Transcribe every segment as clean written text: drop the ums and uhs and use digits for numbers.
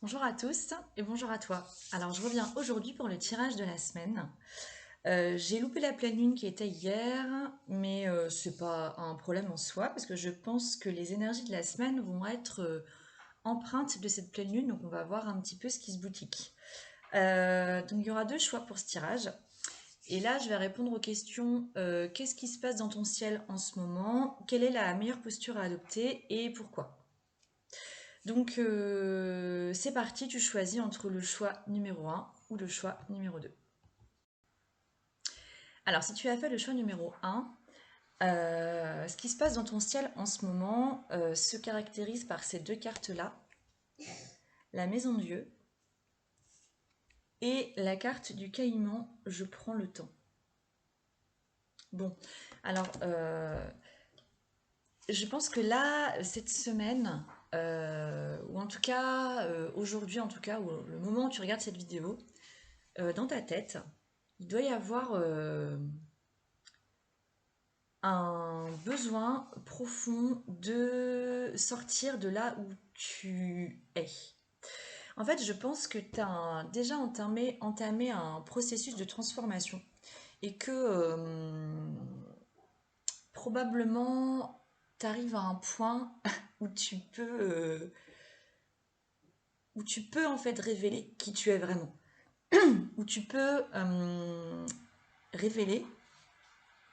Bonjour à tous et bonjour à toi. Alors je reviens aujourd'hui pour le tirage de la semaine. J'ai loupé la pleine lune qui était hier, mais c'est pas un problème en soi parce que je pense que les énergies de la semaine vont être empreintes de cette pleine lune, donc on va voir un petit peu ce qui se boutique. Donc il y aura deux choix pour ce tirage. Et là, je vais répondre aux questions qu'est-ce qui se passe dans ton ciel en ce moment? Quelle est la meilleure posture à adopter et pourquoi? Donc c'est parti, tu choisis entre le choix numéro un ou le choix numéro 2. Alors si tu as fait le choix numéro un, ce qui se passe dans ton ciel en ce moment se caractérise par ces deux cartes-là, la maison de Dieu et la carte du caïman, je prends le temps. Bon, alors je pense que là, cette semaine, ou en tout cas aujourd'hui en tout cas, ou le moment où tu regardes cette vidéo, dans ta tête, il doit y avoir un besoin profond de sortir de là où tu es. En fait, je pense que tu as déjà entamé un processus de transformation et que probablement tu arrives à un point où où tu peux en fait révéler qui tu es vraiment, où tu peux révéler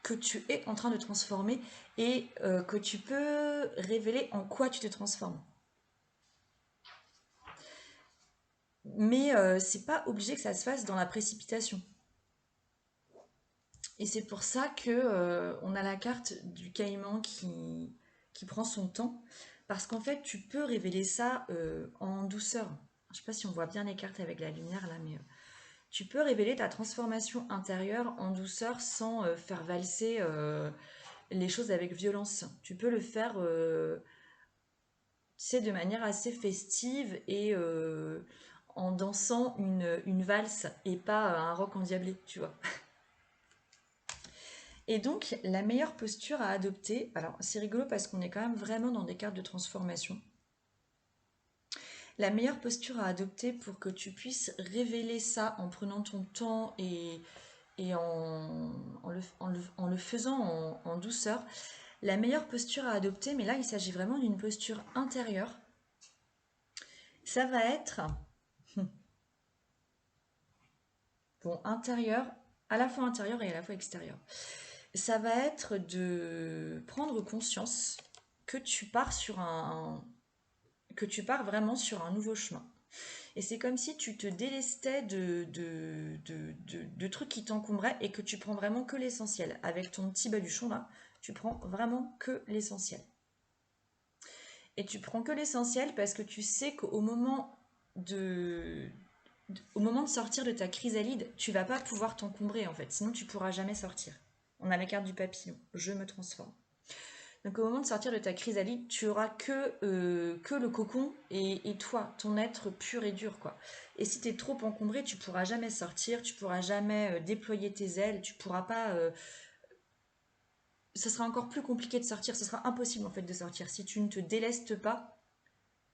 que tu es en train de transformer et que tu peux révéler en quoi tu te transformes. Mais c'est pas obligé que ça se fasse dans la précipitation. Et c'est pour ça que on a la carte du caïman qui prend son temps. Parce qu'en fait, tu peux révéler ça en douceur. Je sais pas si on voit bien les cartes avec la lumière là, mais tu peux révéler ta transformation intérieure en douceur sans faire valser les choses avec violence. Tu peux le faire tu sais, de manière assez festive et en dansant une valse et pas un rock endiablé, tu vois. Et donc, la meilleure posture à adopter, alors c'est rigolo parce qu'on est quand même vraiment dans des cartes de transformation. La meilleure posture à adopter pour que tu puisses révéler ça en prenant ton temps et en le faisant en douceur, la meilleure posture à adopter, mais là il s'agit vraiment d'une posture intérieure, ça va être bon, intérieur, à la fois intérieur et à la fois extérieur. Ça va être de prendre conscience que tu pars que tu pars vraiment sur un nouveau chemin. Et c'est comme si tu te délestais de trucs qui t'encombraient et que tu prends vraiment que l'essentiel. Avec ton petit baluchon là, tu prends vraiment que l'essentiel. Et tu prends que l'essentiel parce que tu sais qu'au moment au moment de sortir de ta chrysalide, tu vas pas pouvoir t'encombrer en fait, sinon tu pourras jamais sortir. On a la carte du papillon, je me transforme. Donc au moment de sortir de ta chrysalide, tu auras que le cocon et toi, ton être pur et dur quoi. Et si tu es trop encombré, tu pourras jamais sortir, tu pourras jamais déployer tes ailes, tu pourras pas ça sera encore plus compliqué de sortir, ce sera impossible en fait de sortir si tu ne te délestes pas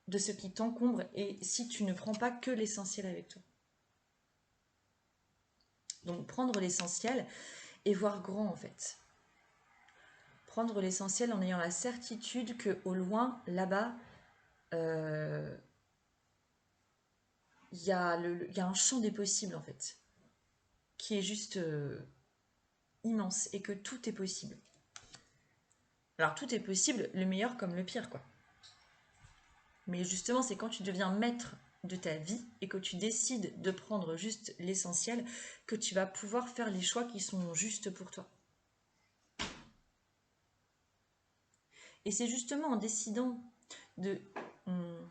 de ce qui t'encombre et si tu ne prends pas que l'essentiel avec toi. Donc prendre l'essentiel et voir grand en fait. Prendre l'essentiel en ayant la certitude que au loin, là-bas, euh, il y a un champ des possibles en fait, qui est juste immense et que tout est possible. Alors tout est possible, le meilleur comme le pire quoi. Mais justement, c'est quand tu deviens maître de ta vie et que tu décides de prendre juste l'essentiel que tu vas pouvoir faire les choix qui sont justes pour toi. Et c'est justement en décidant de, hum,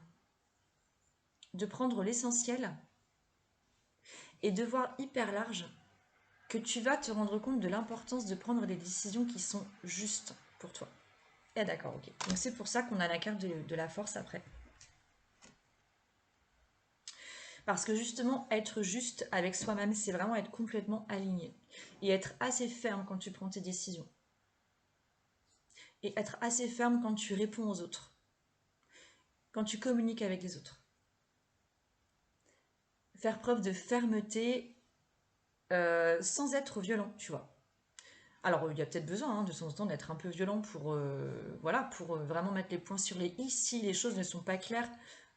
de prendre l'essentiel et de voir hyper large que tu vas te rendre compte de l'importance de prendre des décisions qui sont justes pour toi. Ah d'accord, ok. Donc c'est pour ça qu'on a la carte de la force après. Parce que justement, être juste avec soi-même, c'est vraiment être complètement aligné. Et être assez ferme quand tu prends tes décisions. Et être assez ferme quand tu réponds aux autres. Quand tu communiques avec les autres. faire preuve de fermeté sans être violent, tu vois. Alors, il y a peut-être besoin de temps en temps d'être un peu violent pour, voilà, pour vraiment mettre les points sur les i si les choses ne sont pas claires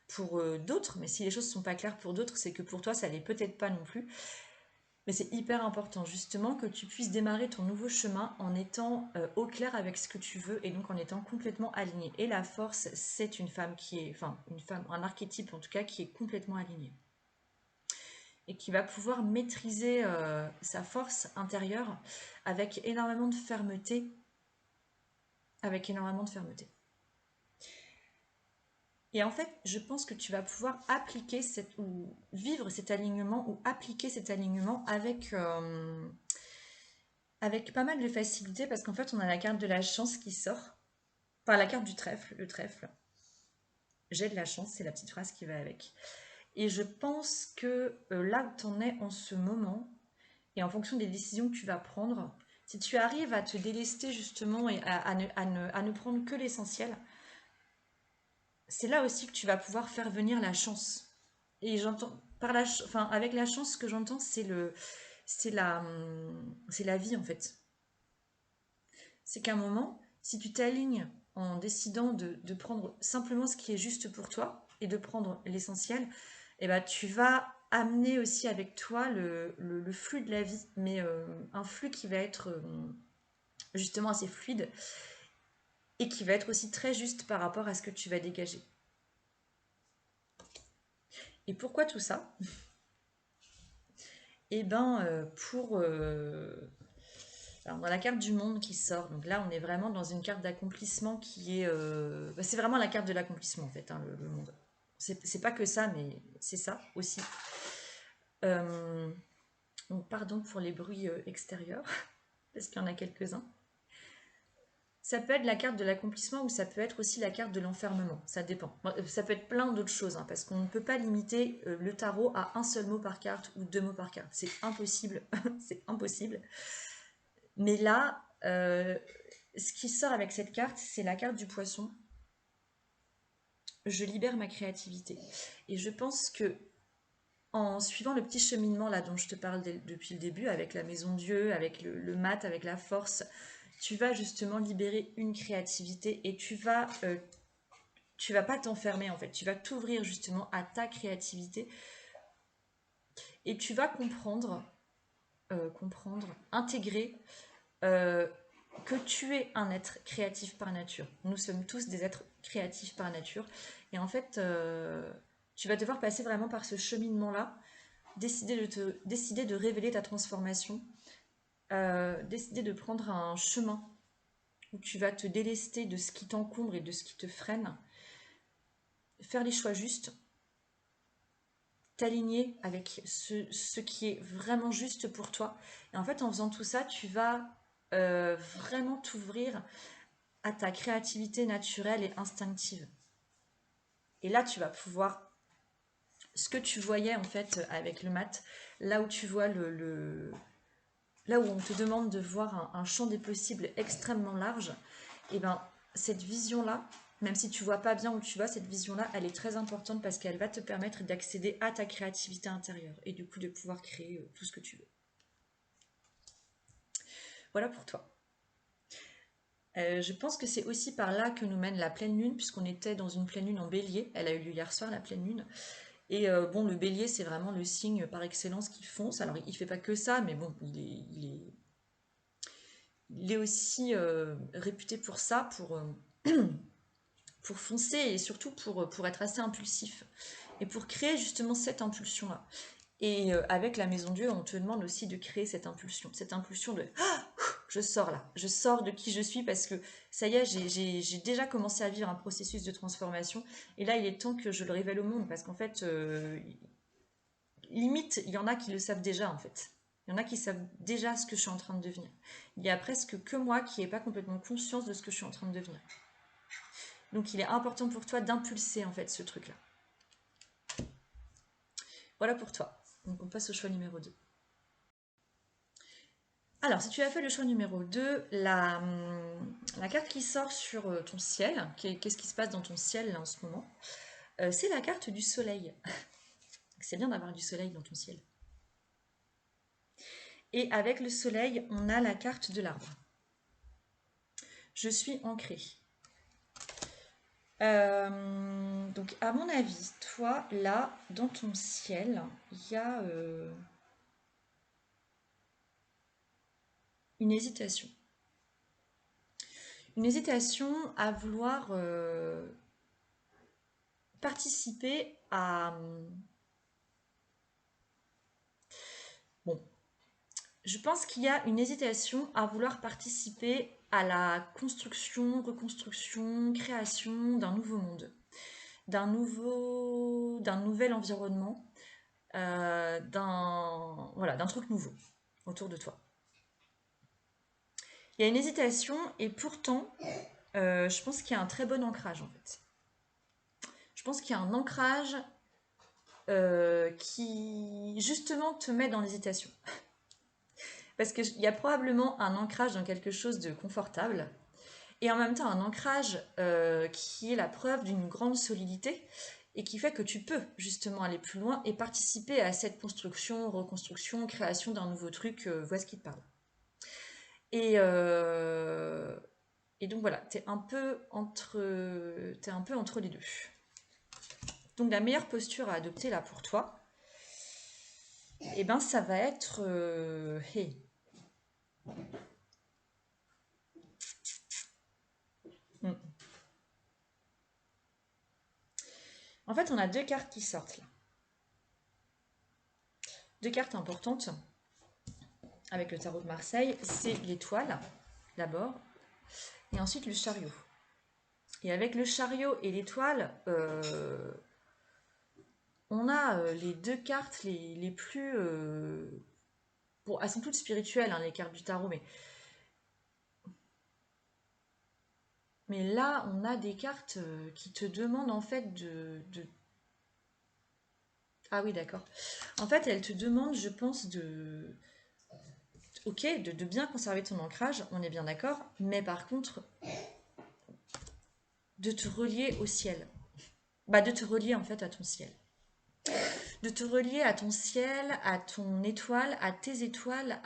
pour d'autres. Mais si les choses ne sont pas claires pour d'autres, c'est que pour toi, ça l'est peut-être pas non plus. Mais c'est hyper important justement que tu puisses démarrer ton nouveau chemin en étant au clair avec ce que tu veux et donc en étant complètement aligné. Et la force, c'est une femme qui est, enfin une femme, un archétype en tout cas qui est complètement aligné et qui va pouvoir maîtriser sa force intérieure avec énormément de fermeté, avec énormément de fermeté. Et en fait, je pense que tu vas pouvoir appliquer ou vivre cet alignement ou appliquer cet alignement avec pas mal de facilité parce qu'en fait, on a la carte de la chance qui sort. Enfin, la carte du trèfle, le trèfle. J'ai de la chance, c'est la petite phrase qui va avec. Et je pense que là où tu en es en ce moment, et en fonction des décisions que tu vas prendre, si tu arrives à te délester justement et à ne prendre que l'essentiel, c'est là aussi que tu vas pouvoir faire venir la chance. Et j'entends enfin avec la chance, ce que j'entends, c'est la vie en fait. C'est qu'à un moment, si tu t'alignes en décidant de prendre simplement ce qui est juste pour toi et de prendre l'essentiel, eh ben, tu vas amener aussi avec toi le flux de la vie, mais un flux qui va être justement assez fluide et qui va être aussi très juste par rapport à ce que tu vas dégager. Et pourquoi tout ça? Eh ben, alors, dans la carte du monde qui sort, donc là on est vraiment dans une carte d'accomplissement qui est... c'est vraiment la carte de l'accomplissement en fait, hein, le monde. C'est pas que ça, mais c'est ça aussi. Euh, donc pardon pour les bruits extérieurs, parce qu'il y en a quelques-uns. Ça peut être la carte de l'accomplissement ou ça peut être aussi la carte de l'enfermement, ça dépend. Ça peut être plein d'autres choses, hein, parce qu'on ne peut pas limiter le tarot à un seul mot par carte ou deux mots par carte. C'est impossible, c'est impossible. Mais là, ce qui sort avec cette carte, c'est la carte du poisson. Je libère ma créativité. Et je pense que en suivant le petit cheminement là dont je te parle depuis le début, avec la maison Dieu, avec le mat, avec la force, tu vas justement libérer une créativité et tu vas pas t'enfermer en fait. Tu vas t'ouvrir justement à ta créativité et tu vas intégrer euh, que tu es un être créatif par nature. Nous sommes tous des êtres créatifs par nature. Et en fait, tu vas devoir passer vraiment par ce cheminement-là, décider de révéler ta transformation, décider de prendre un chemin où tu vas te délester de ce qui t'encombre et de ce qui te freine, faire les choix justes, t'aligner avec ce qui est vraiment juste pour toi. Et en fait, en faisant tout ça, tu vas vraiment t'ouvrir à ta créativité naturelle et instinctive. Et là, tu vas pouvoir, ce que tu voyais en fait avec le mat, là où tu vois là où on te demande de voir un champ des possibles extrêmement large, et ben cette vision-là, même si tu vois pas bien où tu vas, cette vision-là, elle est très importante parce qu'elle va te permettre d'accéder à ta créativité intérieure et du coup de pouvoir créer tout ce que tu veux. Voilà pour toi. Je pense que c'est aussi par là que nous mène la pleine lune, puisqu'on était dans une pleine lune en bélier. Elle a eu lieu hier soir, la pleine lune. Et bon, le bélier, c'est vraiment le signe par excellence qui fonce. Alors, il fait pas que ça, mais bon, il est aussi réputé pour ça, pour foncer et surtout pour être assez impulsif. Et pour créer justement cette impulsion-là. Et avec la Maison Dieu, on te demande aussi de créer cette impulsion de je sors là, je sors de qui je suis parce que ça y est, j'ai déjà commencé à vivre un processus de transformation et là il est temps que je le révèle au monde parce qu'en fait, limite, il y en a qui le savent déjà en fait. Il y en a qui savent déjà ce que je suis en train de devenir. Il y a presque que moi qui n'ai pas complètement conscience de ce que je suis en train de devenir. Donc il est important pour toi d'impulser en fait ce truc-là. Voilà pour toi. Donc on passe au choix numéro 2. Alors, si tu as fait le choix numéro 2, la carte qui sort sur ton ciel, qu'est-ce qui se passe dans ton ciel là, en ce moment, c'est la carte du soleil. C'est bien d'avoir du soleil dans ton ciel. Et avec le soleil, on a la carte de l'arbre. Je suis ancrée. Donc à mon avis, toi, là, dans ton ciel, il y a une hésitation. Une hésitation à vouloir participer à... Bon, je pense qu'il y a une hésitation à vouloir participer à la construction, reconstruction, création d'un nouveau monde, d'un nouvel environnement, d'un truc nouveau autour de toi. Il y a une hésitation et pourtant, je pense qu'il y a un très bon ancrage en fait. Je pense qu'il y a un ancrage qui justement te met dans l'hésitation. Parce qu'il y a probablement un ancrage dans quelque chose de confortable et en même temps un ancrage qui est la preuve d'une grande solidité et qui fait que tu peux justement aller plus loin et participer à cette construction, reconstruction, création d'un nouveau truc, vois ce qui te parle. Et, et donc voilà, t'es un peu entre les deux. Donc la meilleure posture à adopter là pour toi, eh ben ça va être hey. Mm. En fait, on a deux cartes qui sortent là. Deux cartes importantes avec le tarot de Marseille, c'est l'étoile d'abord et ensuite le chariot. Et avec le chariot et l'étoile, on a les deux cartes les plus... bon, elles sont toutes spirituelles, hein, les cartes du tarot, mais là, on a des cartes qui te demandent en fait de... Ah oui, d'accord. En fait, elles te demandent, je pense, Ok, de bien conserver ton ancrage, on est bien d'accord, mais par contre, de te relier au ciel. Bah, de te relier en fait à ton ciel. De te relier à ton ciel, à ton étoile, à tes étoiles,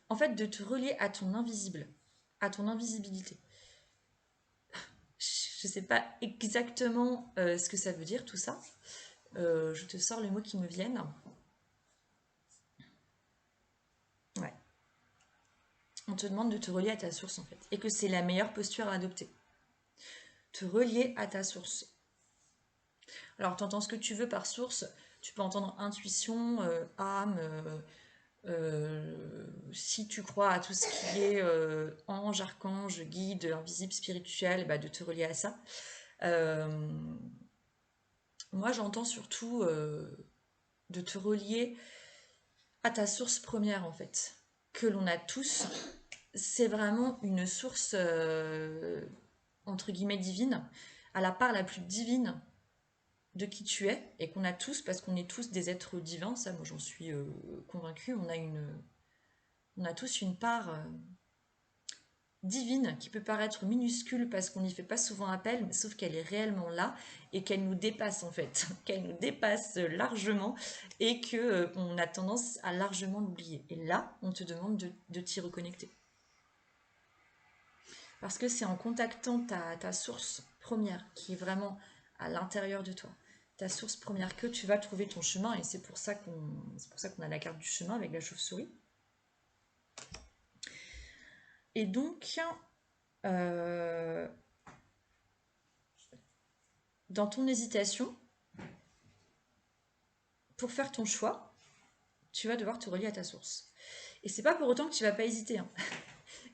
en fait, de te relier à ton invisible, à ton invisibilité. Je ne sais pas exactement ce que ça veut dire tout ça. Je te sors les mots qui me viennent. Ouais. On te demande de te relier à ta source en fait. Et que c'est la meilleure posture à adopter. Te relier à ta source. Alors, tu entends ce que tu veux par source. Tu peux entendre intuition, âme. Si tu crois à tout ce qui est ange, archange, guide, invisible, spirituel, bah, de te relier à ça. Moi, j'entends surtout de te relier à ta source première, en fait, que l'on a tous. C'est vraiment une source, entre guillemets, divine, à la part la plus divine de qui tu es, et qu'on a tous, parce qu'on est tous des êtres divins, ça, moi, j'en suis convaincue, on a tous une part divine qui peut paraître minuscule parce qu'on n'y fait pas souvent appel, mais sauf qu'elle est réellement là et qu'elle nous dépasse en fait, qu'elle nous dépasse largement et que on a tendance à largement l'oublier. Et là, on te demande de t'y reconnecter. Parce que c'est en contactant ta source première qui est vraiment à l'intérieur de toi, ta source première, que tu vas trouver ton chemin. Et c'est pour ça qu'on a la carte du chemin avec la chauve-souris. Et donc, dans ton hésitation, pour faire ton choix, tu vas devoir te relier à ta source. Et c'est pas pour autant que tu vas pas hésiter. Hein.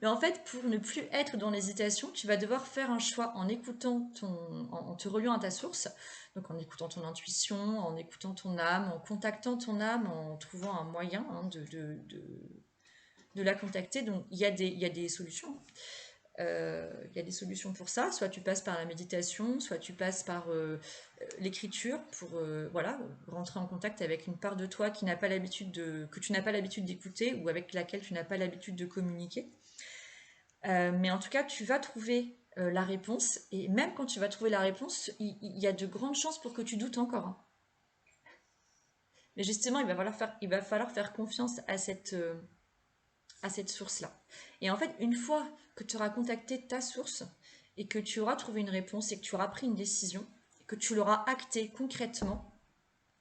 Mais en fait, pour ne plus être dans l'hésitation, tu vas devoir faire un choix en écoutant en te reliant à ta source, donc en écoutant ton intuition, en écoutant ton âme, en contactant ton âme, en trouvant un moyen de la contacter. Donc il y a des solutions. Il y a des solutions pour ça. Soit tu passes par la méditation, soit tu passes par l'écriture pour voilà, rentrer en contact avec une part de toi que tu n'as pas l'habitude d'écouter ou avec laquelle tu n'as pas l'habitude de communiquer. Mais en tout cas, tu vas trouver la réponse. Et même quand tu vas trouver la réponse, il y a de grandes chances pour que tu doutes encore, hein. Mais justement, il va falloir faire confiance à cette source-là. Et en fait, une fois que tu auras contacté ta source et que tu auras trouvé une réponse et que tu auras pris une décision, et que tu l'auras actée concrètement,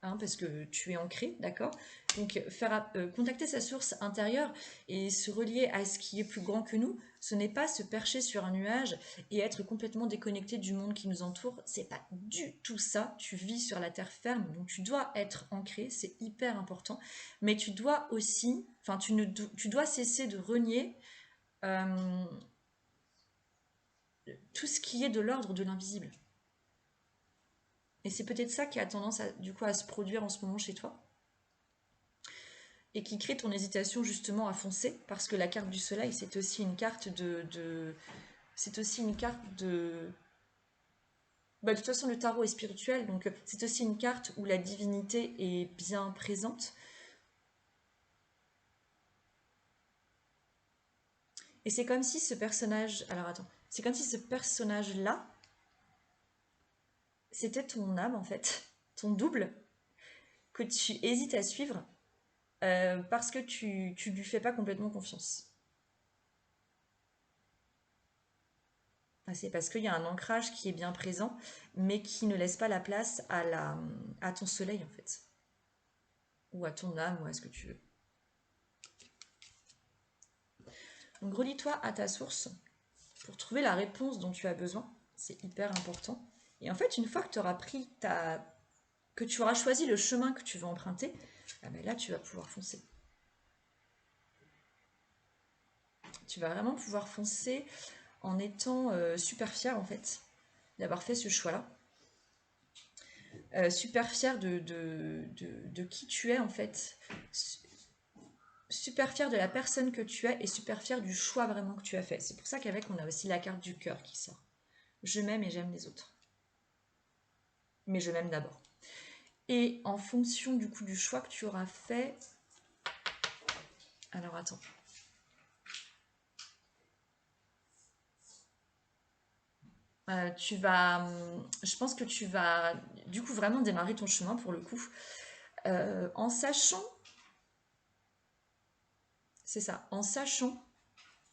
hein, parce que tu es ancré, d'accord? Donc, contacter sa source intérieure et se relier à ce qui est plus grand que nous, ce n'est pas se percher sur un nuage et être complètement déconnecté du monde qui nous entoure. C'est pas du tout ça. Tu vis sur la terre ferme, donc tu dois être ancré, c'est hyper important. Mais tu dois aussi, enfin, tu dois cesser de renier euh, tout ce qui est de l'ordre de l'invisible. Et c'est peut-être ça qui a tendance du coup à se produire en ce moment chez toi et qui crée ton hésitation justement à foncer, parce que la carte du soleil, c'est aussi une carte c'est aussi une carte de... Bah, de toute façon, le tarot est spirituel, donc c'est aussi une carte où la divinité est bien présente. Et c'est comme si ce personnage... Alors attends, c'est comme si ce personnage-là, c'était ton âme en fait, ton double, que tu hésites à suivre parce que tu lui fais pas complètement confiance. C'est parce qu'il y a un ancrage qui est bien présent, mais qui ne laisse pas la place à ton soleil, en fait. Ou à ton âme, ou à ce que tu veux. Donc relie-toi à ta source pour trouver la réponse dont tu as besoin. C'est hyper important. Et en fait, une fois que tu auras que tu auras choisi le chemin que tu veux emprunter, ah ben là, tu vas pouvoir foncer. Tu vas vraiment pouvoir foncer en étant super fier, en fait, d'avoir fait ce choix-là. Super fier de qui tu es, en fait, super fier de la personne que tu es et super fier du choix vraiment que tu as fait. C'est pour ça qu'avec, on a aussi la carte du cœur qui sort. Je m'aime et j'aime les autres. Mais je m'aime d'abord. Et en fonction du coup du choix que tu auras fait... Alors attends. Je pense que tu vas du coup vraiment démarrer ton chemin pour le coup. En sachant, c'est ça, en sachant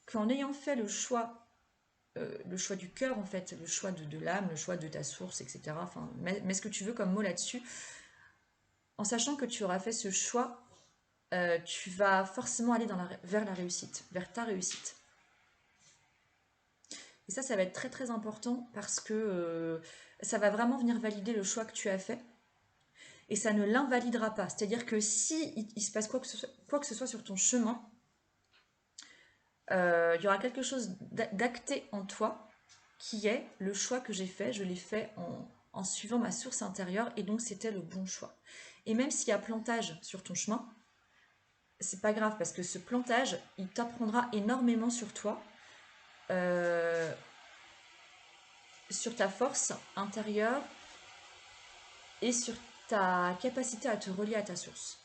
qu'en ayant fait le choix du cœur en fait, le choix de l'âme, le choix de ta source, etc. Enfin, mets ce que tu veux comme mot là-dessus. En sachant que tu auras fait ce choix, tu vas forcément aller vers la réussite, vers ta réussite. Et ça va être très très important parce que ça va vraiment venir valider le choix que tu as fait et ça ne l'invalidera pas. C'est-à-dire que si il se passe quoi que ce soit sur ton chemin, il y aura quelque chose d'acté en toi qui est le choix que j'ai fait. Je l'ai fait en suivant ma source intérieure et donc c'était le bon choix. Et même s'il y a plantage sur ton chemin, c'est pas grave parce que ce plantage, il t'apprendra énormément sur toi, euh, sur ta force intérieure et sur ta capacité à te relier à ta source.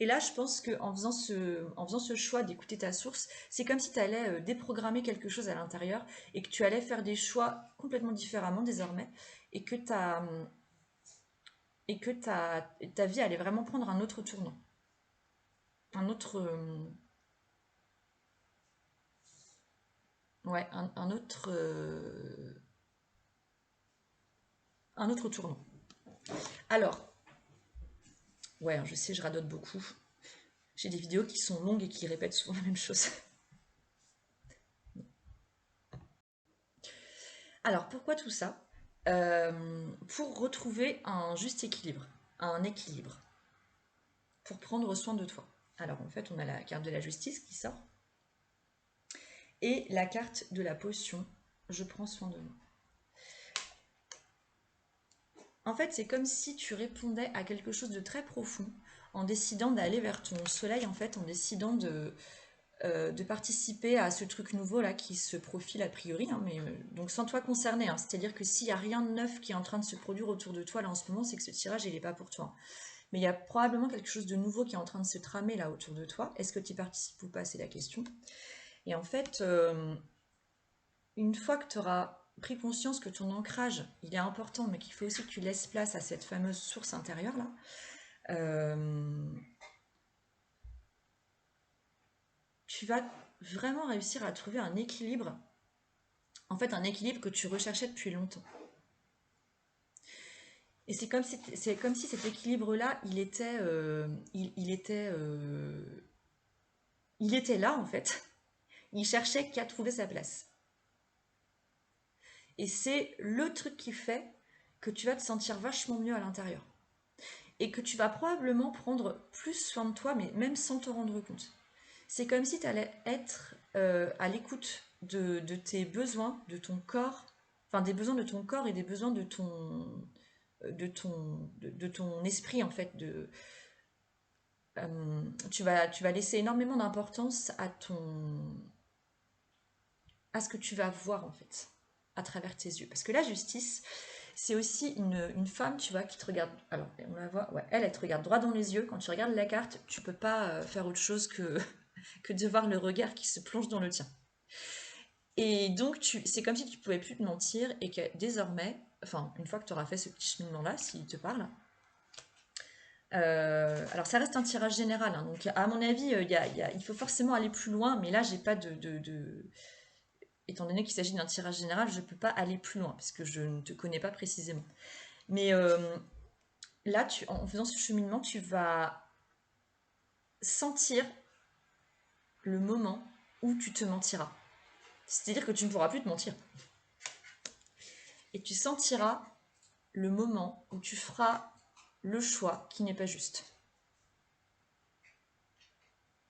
Et là, je pense qu'en en faisant ce choix d'écouter ta source, c'est comme si tu allais déprogrammer quelque chose à l'intérieur et que tu allais faire des choix complètement différemment désormais et que ta vie allait vraiment prendre un autre tournant. Un autre, ouais, un autre tournant. Alors, ouais, je sais, je radote beaucoup. J'ai des vidéos qui sont longues et qui répètent souvent la même chose. Alors, pourquoi tout ça? Pour retrouver un juste équilibre, un équilibre, pour prendre soin de toi. Alors, en fait, on a la carte de la justice qui sort et la carte de la potion, je prends soin de moi. En fait, c'est comme si tu répondais à quelque chose de très profond en décidant d'aller vers ton soleil, en fait, en décidant de participer à ce truc nouveau là qui se profile a priori, hein, mais donc sans toi concerné, hein, c'est-à-dire que s'il n'y a rien de neuf qui est en train de se produire autour de toi là en ce moment, c'est que ce tirage il n'est pas pour toi. mais il y a probablement quelque chose de nouveau qui est en train de se tramer là autour de toi. Est-ce que tu y participes ou pas? C'est la question. Et en fait, une fois que tu auras pris conscience que ton ancrage, il est important, mais qu'il faut aussi que tu laisses place à cette fameuse source intérieure là, tu vas vraiment réussir à trouver un équilibre, en fait un équilibre que tu recherchais depuis longtemps. Et c'est comme si cet équilibre-là, il était là en fait. Il cherchait qu'à trouver sa place. Et c'est le truc qui fait que tu vas te sentir vachement mieux à l'intérieur. Et que tu vas probablement prendre plus soin de toi, mais même sans te rendre compte. C'est comme si tu allais être à l'écoute de tes besoins, de ton corps, enfin des besoins de ton corps et des besoins de ton esprit en fait. Tu vas laisser énormément d'importance à ce que tu vas voir en fait à travers tes yeux. Parce que la justice, c'est aussi une femme, tu vois, qui te regarde. Alors, on la voit, ouais, elle te regarde droit dans les yeux. Quand tu regardes la carte, tu peux pas faire autre chose que de voir le regard qui se plonge dans le tien. Et donc, c'est comme si tu pouvais plus te mentir et que désormais, enfin, une fois que tu auras fait ce petit cheminement-là, s'il te parle, alors ça reste un tirage général, hein, donc à mon avis, il faut forcément aller plus loin, mais là, j'ai pas étant donné qu'il s'agit d'un tirage général, je peux pas aller plus loin parce que je ne te connais pas précisément. Mais là, en faisant ce cheminement, tu vas sentir le moment où tu te mentiras. C'est-à-dire que tu ne pourras plus te mentir. Et tu sentiras le moment où tu feras le choix qui n'est pas juste.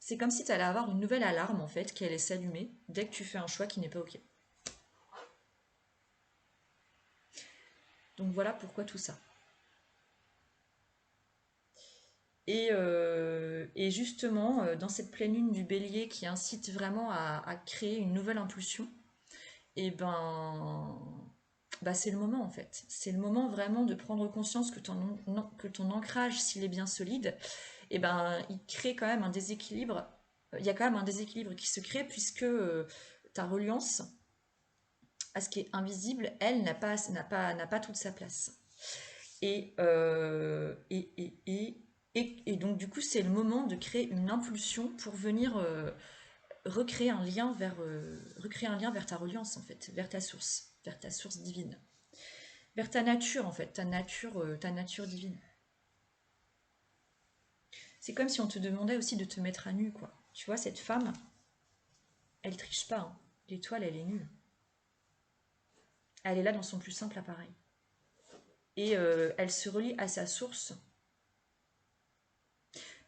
C'est comme si tu allais avoir une nouvelle alarme en fait qui allait s'allumer dès que tu fais un choix qui n'est pas ok. Donc voilà pourquoi tout ça. Et justement, dans cette pleine lune du bélier qui incite vraiment à créer une nouvelle impulsion, et ben, bah c'est le moment en fait. C'est le moment vraiment de prendre conscience que ton ancrage, s'il est bien solide, et ben, il crée quand même un déséquilibre. Il y a quand même un déséquilibre qui se crée puisque ta reliance à ce qui est invisible, elle n'a pas toute sa place. Et, euh, et, et, et, et donc du coup, c'est le moment de créer une impulsion pour venir recréer un lien vers ta reliance en fait, vers ta source divine, vers ta nature en fait, ta nature divine. C'est comme si on te demandait aussi de te mettre à nu, quoi. Tu vois, cette femme, elle triche pas, hein. L'étoile, elle est nue. Elle est là dans son plus simple appareil. Et elle se relie à sa source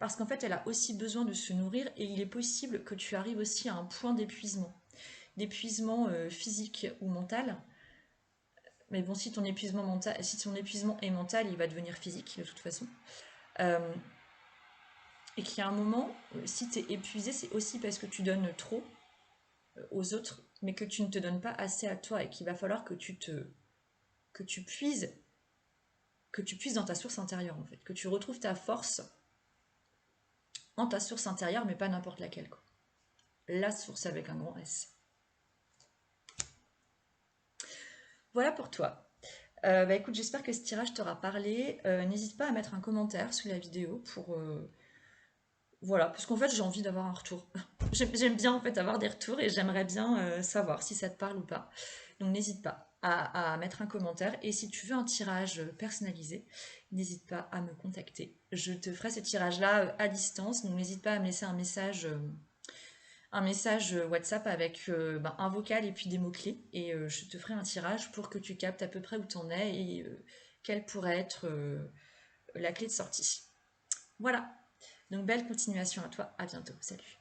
parce qu'en fait, elle a aussi besoin de se nourrir et il est possible que tu arrives aussi à un point d'épuisement physique ou mental. Mais bon, si ton épuisement est mental, il va devenir physique de toute façon. Euh, et qu'il y a un moment, si tu es épuisé, c'est aussi parce que tu donnes trop aux autres, mais que tu ne te donnes pas assez à toi et qu'il va falloir que tu puises dans ta source intérieure en fait, que tu retrouves ta force en ta source intérieure, mais pas n'importe laquelle quoi. La source avec un grand S. Voilà pour toi. Bah écoute, j'espère que ce tirage t'aura parlé. N'hésite pas à mettre un commentaire sous la vidéo pour voilà, parce qu'en fait j'ai envie d'avoir un retour. J'aime bien en fait avoir des retours et j'aimerais bien savoir si ça te parle ou pas. Donc n'hésite pas à mettre un commentaire et si tu veux un tirage personnalisé, n'hésite pas à me contacter. Je te ferai ce tirage-là à distance, donc n'hésite pas à me laisser un message WhatsApp avec un vocal et puis des mots-clés et je te ferai un tirage pour que tu captes à peu près où tu en es et quelle pourrait être la clé de sortie. Voilà, donc belle continuation à toi, à bientôt, salut.